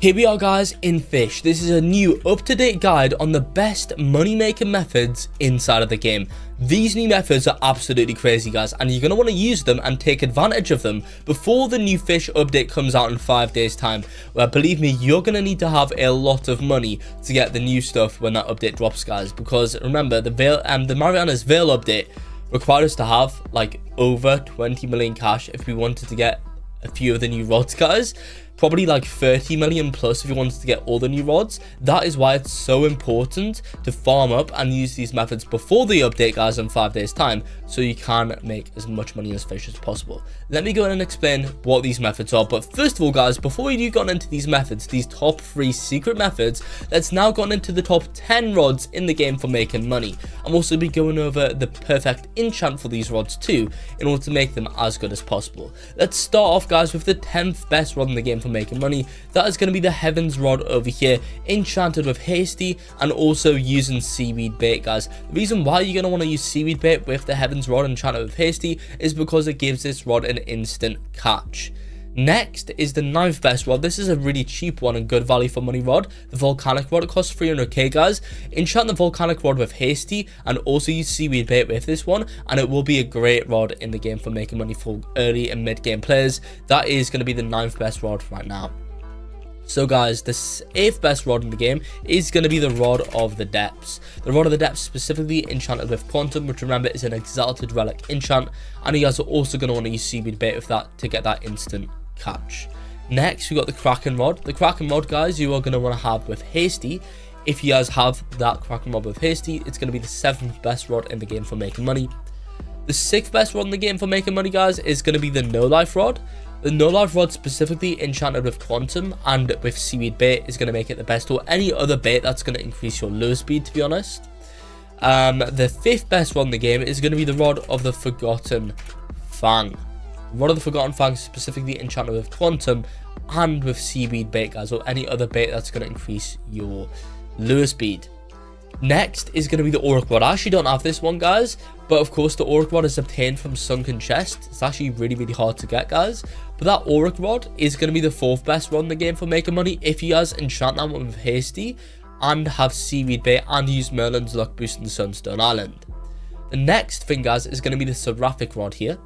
Here we are guys in Fisch. This is a new up-to-date guide on the best money-making methods inside of the game. These new methods are absolutely crazy guys, and you're going to want to use them and take advantage of them before the new Fisch update comes out in 5 days time, where believe me, you're going to need to have a lot of money to get the new stuff when that update drops guys, because remember the Mariana's Veil update required us to have like over 20 million cash if we wanted to get a few of the new rods guys. Probably like 30 million plus if you wanted to get all the new rods. That is why it's so important to farm up and use these methods before the update guys in 5 days time, so you can make as much money as Fisch as possible. Let me go in and explain what these methods are. But first of all guys, before we do get into these methods, these top 3 secret methods, let's now go into the top 10 rods in the game for making money. I'm also be going over the perfect enchant for these rods too, in order to make them as good as possible. Let's start off guys with the 10th best rod in the game for making money. That is going to be the Heaven's Rod over here, enchanted with Hasty and also using Seaweed Bait guys. The reason why you're going to want to use Seaweed Bait with the Heaven's Rod enchanted with Hasty is because it gives this rod an instant catch. Next is the 9th best rod. This is a really cheap one and good value for money rod, the Volcanic Rod. It costs 300k guys. Enchant the Volcanic Rod with Hasty and also use Seaweed Bait with this one, and it will be a great rod in the game for making money for early and mid game players. That is going to be the 9th best rod right now. So guys, the 8th best rod in the game is going to be the Rod of the Depths. The Rod of the Depths specifically enchanted with Quantum, which remember is an Exalted Relic enchant, and you guys are also going to want to use Seaweed Bait with that to get that instant catch. Next we got the Kraken Rod. The Kraken Rod guys you are going to want to have with Hasty. If you guys have that Kraken Rod with Hasty, it's going to be the 7th best rod in the game for making money. The 6th best rod in the game for making money guys is going to be the No Life Rod. The No Life Rod specifically enchanted with Quantum and with Seaweed Bait is going to make it the best, or any other bait that's going to increase your lure speed, to be honest. The 5th best rod in the game is going to be the Rod of the Forgotten Fang. Rod of the Forgotten Fang specifically enchanted with Quantum and with Seaweed Bait guys, or any other bait that's going to increase your lure speed. Next is going to be the Auric Rod. I actually don't have this one guys, but of course the Auric Rod is obtained from Sunken Chest. It's actually really hard to get guys, but that Auric Rod is going to be the 4th best rod in the game for making money if you guys enchant that one with Hasty and have Seaweed Bait and use Merlin's Luck Boost in Sunstone Island. The next thing guys is going to be the Seraphic Rod here.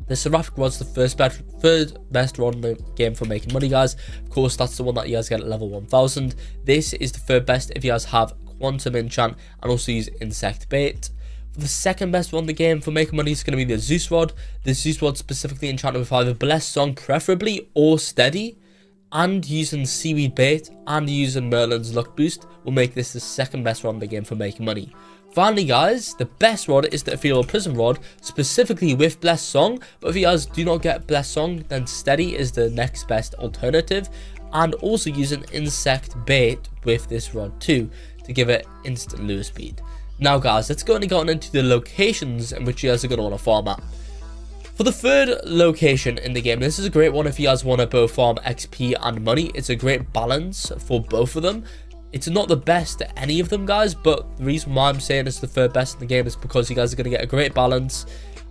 The Seraphic Rod's the third best rod in the game for making money guys. Of course that's the one that you guys get at level 1000. This is the 3rd best if you guys have Quantum enchant and also use Insect Bait. For the 2nd best rod in the game for making money is going to be the Zeus Rod. The Zeus Rod specifically enchanted with either Blessed Song preferably or Steady, and using Seaweed Bait and using Merlin's Luck Boost will make this the 2nd best rod in the game for making money. Finally guys, the best rod is the Ethereal Prism Rod, specifically with Blessed Song, but if you guys do not get Blessed Song, then Steady is the next best alternative, and also using Insect Bait with this rod too to give it instant lure speed. Now guys, let's go into the locations in which you guys are going to want to farm at. For the 3rd location in the game, this is a great one if you guys want to both farm XP and money. It's a great balance for both of them. It's not the best at any of them guys, but the reason why I'm saying it's the 3rd best in the game is because you guys are going to get a great balance,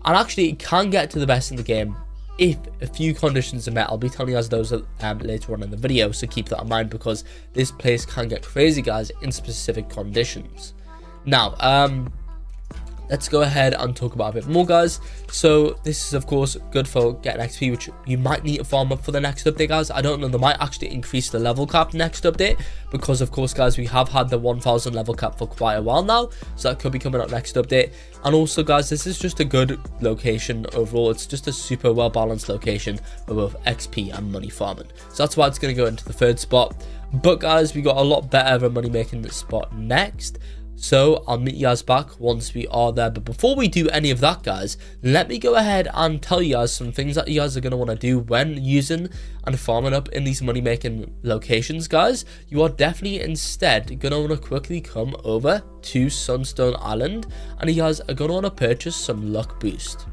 and actually it can get to the best in the game if a few conditions are met. I'll be telling you guys those later on in the video, so keep that in mind because this place can get crazy guys in specific conditions. Now let's go ahead and talk about a bit more guys. So this is of course good for getting XP, which you might need to farm up for the next update guys. I don't know, they might actually increase the level cap next update, because of course guys we have had the 1000 level cap for quite a while now, so that could be coming up next update. And also guys, this is just a good location overall. It's just a super well balanced location for both XP and money farming, so that's why it's going to go into the 3rd spot. But guys, we got a lot better of a money making spot next, so I'll meet you guys back once we are there. But before we do any of that guys, let me go ahead and tell you guys some things that you guys are going to want to do when using and farming up in these money making locations guys. You are definitely instead going to want to quickly come over to Sunstone Island, and you guys are going to want to purchase some luck boost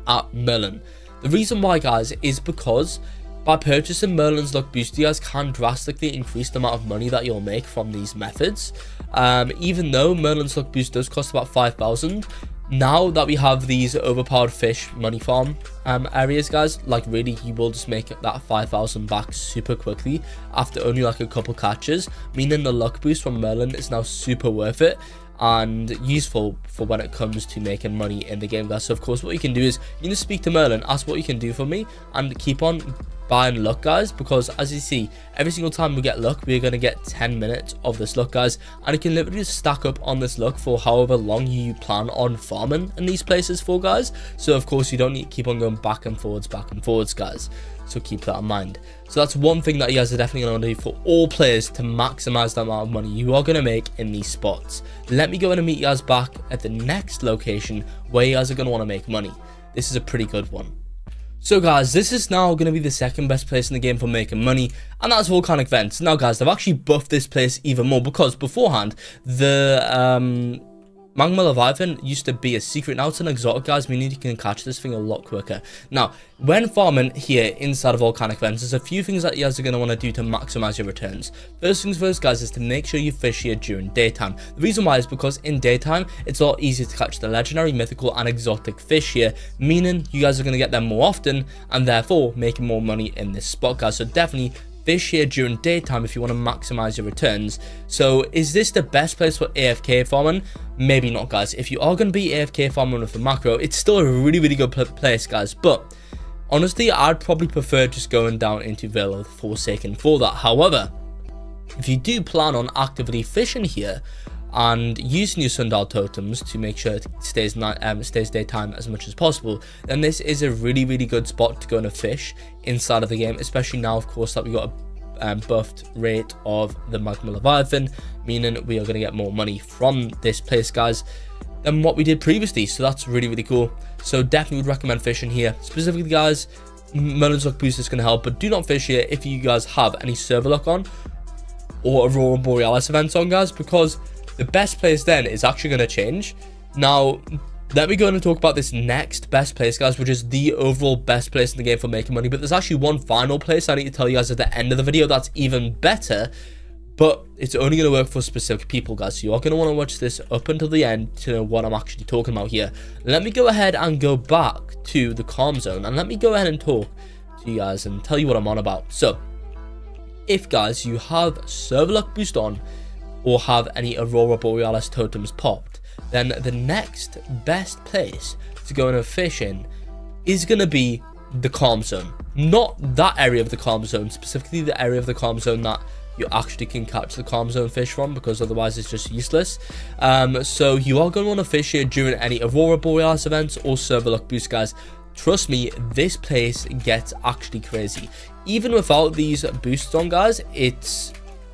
at Merlin. The reason why guys is because by purchasing Merlin's Luck Boost, you guys can drastically increase the amount of money that you'll make from these methods. Even though Merlin's Luck Boost does cost about 5,000, Now that we have these overpowered fish money farm areas, guys, like really you will just make that 5,000 back super quickly after only like a couple catches, meaning the luck boost from Merlin is now super worth it and useful for when it comes to making money in the game, guys. So of course what you can do is you can just speak to Merlin, ask what you can do for me, and keep on buying luck, guys, because as you see, every single time we get luck, we're going to get 10 minutes of this luck, guys, and you can literally just stack up on this luck for however long you plan on farming in these places for, guys. So of course you don't need to keep on going back and forwards, guys, so keep that in mind. So that's one thing that you guys are definitely going to do for all players to maximize the amount of money you are going to make in these spots. Let me go in and meet you guys back at the next location where you guys are going to want to make money. This is a pretty good one. So guys, this is now going to be the second best place in the game for making money, and that's volcanic vents. Now guys, they've actually buffed this place even more, because beforehand the Magma Leviathan used to be a secret. Now it's an exotic, guys, meaning you can catch this thing a lot quicker. Now, when farming here inside of volcanic vents, there's a few things that you guys are going to want to do to maximize your returns. First things first, guys, is to make sure you fish here during daytime. The reason why is because in daytime, it's a lot easier to catch the legendary, mythical, and exotic fish here, meaning you guys are going to get them more often, and therefore making more money in this spot, guys. So definitely fish here during daytime if you want to maximize your returns. So is this the best place for AFK farming? Maybe not, guys. If you are going to be AFK farming with a macro, it's still a really good place, guys, but honestly I'd probably prefer just going down into Vale of the Forsaken for that. However, if you do plan on actively fishing here and using your sundial totems to make sure it stays daytime as much as possible, then this is a really good spot to go and fish inside of the game, especially now of course that we got a buffed rate of the Magma Leviathan, meaning we are going to get more money from this place, guys, than what we did previously. So that's really cool. So definitely would recommend fishing here. Specifically, guys, Merlin's luck boost is going to help, but do not fish here if you guys have any server luck on or Aurora Borealis events on, guys, because the best place then is actually going to change. Now, let me go and talk about this next best place, guys, which is the overall best place in the game for making money. But there's actually one final place I need to tell you guys at the end of the video that's even better, but it's only going to work for specific people, guys. So you are going to want to watch this up until the end to know what I'm actually talking about here. Let me go ahead and go back to the calm zone, and let me go ahead and talk to you guys and tell you what I'm on about. So if, guys, you have server luck boost on or have any Aurora Borealis totems popped, then the next best place to go and fish in is going to be the calm zone. Not that area of the calm zone, specifically the area of the calm zone that you actually can catch the calm zone fish from, because otherwise it's just useless. So you are going to want to fish here during any Aurora Borealis events or server luck boost, guys. Trust me, this place gets actually crazy. Even without these boosts on, guys, it's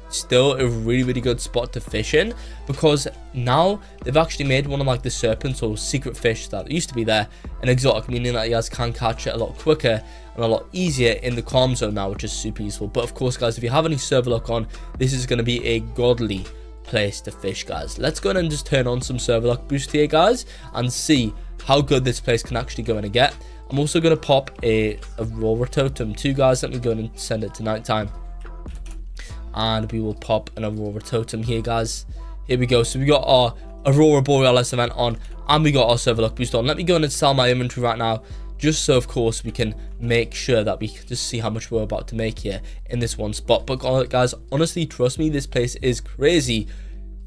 still a really good spot to fish in, because now they've actually made one of like the serpents or secret fish that used to be there an exotic, meaning that you guys can catch it a lot quicker and a lot easier in the calm zone now, which is super useful. But of course, guys, if you have any server luck on, this is going to be a godly place to fish, guys. Let's go in and just turn on some server luck boost here, guys, and see how good this place can actually go in and get. I'm also going to pop a Aurora totem too, guys. Let me go in and send it to nighttime, and we will pop an Aurora totem here, guys. Here we go. So we got our Aurora Borealis event on, and we got our server luck boost on. Let me go in and sell my inventory right now, just so of course we can make sure that we can just see how much we're about to make here in this one spot. But guys, honestly, trust me, this place is crazy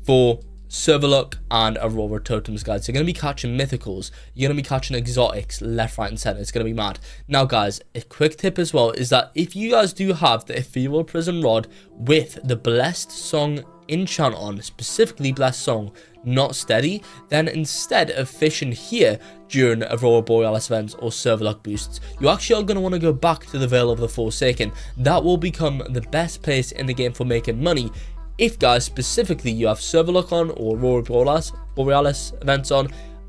for server luck and Aurora totems, guys. You're going to be catching mythicals, you're going to be catching exotics left, right, and center. It's going to be mad. Now, guys, a quick tip as well is that if you guys do have the Ethereal Prism Rod with the Blessed Song enchant on, specifically Blessed Song, not Steady, then instead of fishing here during Aurora Borealis events or server luck boosts, you actually are going to want to go back to the Vale of the Forsaken. That will become the best place in the game for making money if, guys, specifically you have server luck on or Aurora Borealis events on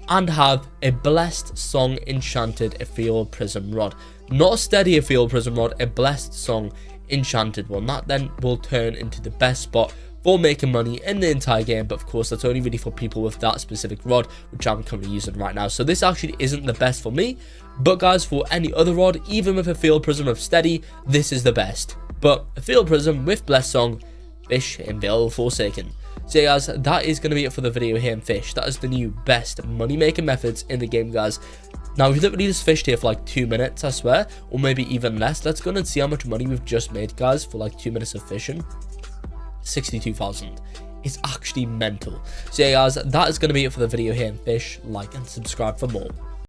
and have a Blessed Song enchanted Ethereal Prism Rod. Not a Steady Ethereal Prism Rod, a Blessed Song enchanted one. That then will turn into the best spot for making money in the entire game. But of course, that's only really for people with that specific rod, which I'm currently using right now. So this actually isn't the best for me, but guys, for any other rod, even with Ethereal Prism of Steady, this is the best. But Ethereal Prism with Blessed Song, fish in Vale of the Forsaken. So yeah, guys, that is going to be it for the video here in Fish. That is the new best money making methods in the game, guys. Now, we've literally just fished here for like 2 minutes, I swear, or maybe even less. Let's go and see how much money we've just made, guys, for like 2 minutes of fishing. 62,000. It's actually mental. So yeah, guys, that is going to be it for the video here in Fish. Like and subscribe for more.